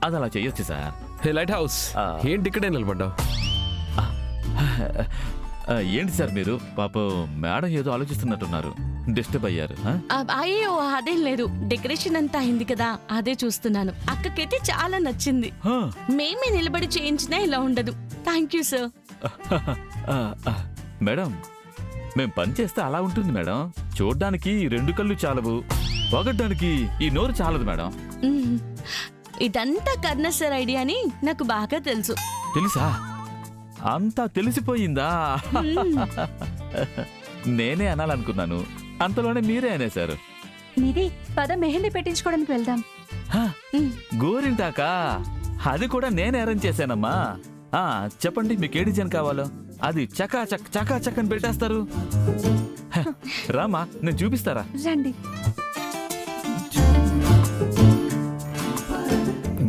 అది అలా చెయ్యొచ్చు సార్. హే లైట్ హౌస్, ఏంటి ఇక్కడే నిలబడ్డావు? ఏంటి సార్ మీరు? పాపం మేడం ఏదో ఆలోచిస్తున్నట్టున్నారు, డిస్టర్బ్ అయ్యారు. అయ్యో అదేం లేదు, డెకరేషన్ అంతా అయింది కదా, అదే చూస్తున్నాను. అక్కకైతే చాలా నచ్చింది. మేమే నిలబడి చేయించినా ఇలా ఉండదు. Thank you sir. మేడం, మేం పని చేస్తే అలా ఉంటుంది మేడం. చూడ్డానికి 2 కళ్ళు చాలవు, పొగడ్డానికి ఈ నోరు చాలదు మేడం. ఇదంతా కర్ణ సార్ ఐడియా అని నాకు బాగా తెలుసు. తెలుసా? అంతా తెలిసిపోయిందా? నేనే అనాలనుకున్నాను, అంతలోనే మీరే అనేశారు. నిధి, పద మెహందీ పెట్టించుకోవడానికి వెళ్దాం. గోరింటాకా? అది కూడా నేనే అరేంజ్ చేశానమ్మా. చెప్పండి మీకు ఏ డిజైన్ కావాలో, అది చకాచక్ చకాచక్ అని పెట్టేస్తారు. రామా, నేను చూపిస్తారా? రండి.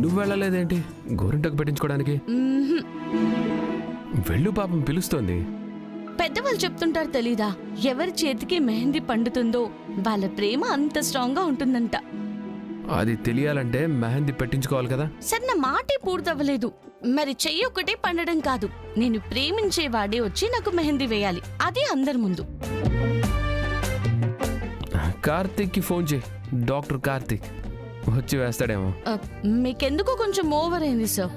నువ్వు వెళ్ళలేదేంటి గోరింటకు పెట్టించుకోవడానికి? వెళ్ళు, పాపం పిలుస్తోంది. పెద్దవాళ్ళు చెప్తుంటారు తెలీదా, ఎవరి చేతికి మెహందీ పండుతుందో వాళ్ళ ప్రేమ అంత స్ట్రాంగ్ గా ఉంటుందంట. అది తెలియాలంటే మెహందీ పెట్టించుకోవాలి కదా. సరే, నా మాటే పూర్తవ్వలేదు. మరి చెయ్యి ఒకటే పండడం కాదు, నేను ప్రేమించేవాడే వచ్చి నాకు మెహందీ వేయాలి, అది అందరి ముందు. కార్తీక్ కి ఫోన్ చేయి, డాక్టర్ కార్తీక్ వచ్చి వేస్తాడేమో. మీకెందుకు కొంచెం ఓవర్ అయింది సార్.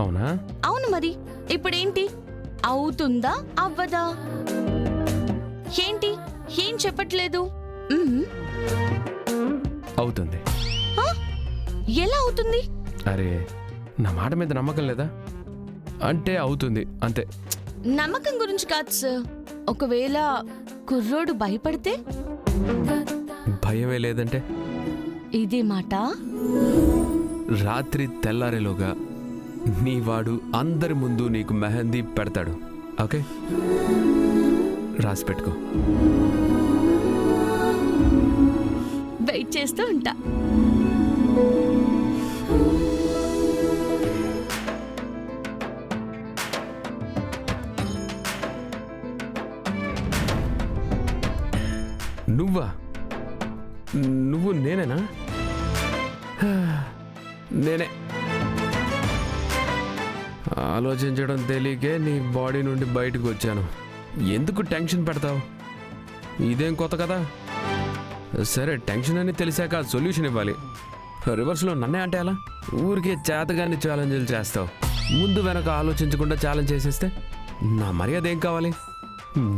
అవునా? అవును, మరి ఇప్పుడేంటి? అవుతుందా అవ్వదా? ఏంటి ఏం చెప్పట్లేదు? అవుతుంది. ఎలా అవుతుంది? అరే, నా మాట మీద నమ్మకం లేదా? అంటే అవుతుంది అంతే. నమ్మకం గురించి కాదు సార్, ఒకవేళ కుర్రోడు భయపడితే? భయమే లేదంటే? ఇదే మాట. రాత్రి తెల్లారేలోగా నీ వాడు అందరి ముందు నీకు మెహందీ పెడతాడు. ఓకే, రాసి పెట్టుకో. వెయిట్ చేస్తూ ఉంటా. నువ్వా? నువ్వు నేనేనా? నేనే. ఆలోచించడం తెలియకే నీ బాడీ నుండి బయటకు వచ్చాను. ఎందుకు టెన్షన్ పెడతావు? ఇదేం కొత్త కదా. సరే, టెన్షన్ అని తెలిసాక సొల్యూషన్ ఇవ్వాలి. రివర్స్లో నన్నే అంటే అలా ఊరికే చేతగాని ఛాలెంజ్లు చేస్తావు. ముందు వెనక ఆలోచించకుండా ఛాలెంజ్ చేసేస్తే నా మర్యాద ఏం కావాలి?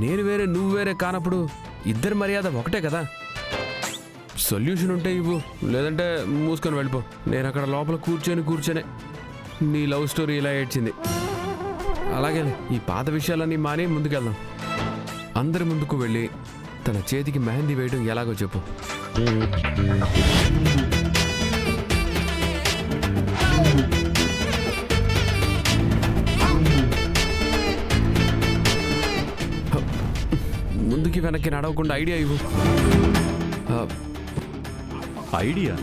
నేను వేరే నువ్వు వేరే కానప్పుడు ఇద్దరి మర్యాద ఒకటే కదా. సొల్యూషన్ ఉంటే ఇవ్వు, లేదంటే మూసుకొని వెళ్ళిపో. నేను అక్కడ లోపల కూర్చొని నీ లవ్ స్టోరీ ఇలా ఏడ్చింది. అలాగే ఈ పాత విషయాలన్నీ మాని ముందుకెళ్దాం. అందరి ముందుకు వెళ్ళి తన చేతికి మెహందీ వేయడం ఎలాగో చెప్పు. ముందుకి వెనక్కి నడవకుండా ఐడియా ఇవ్వు. ఐడియా?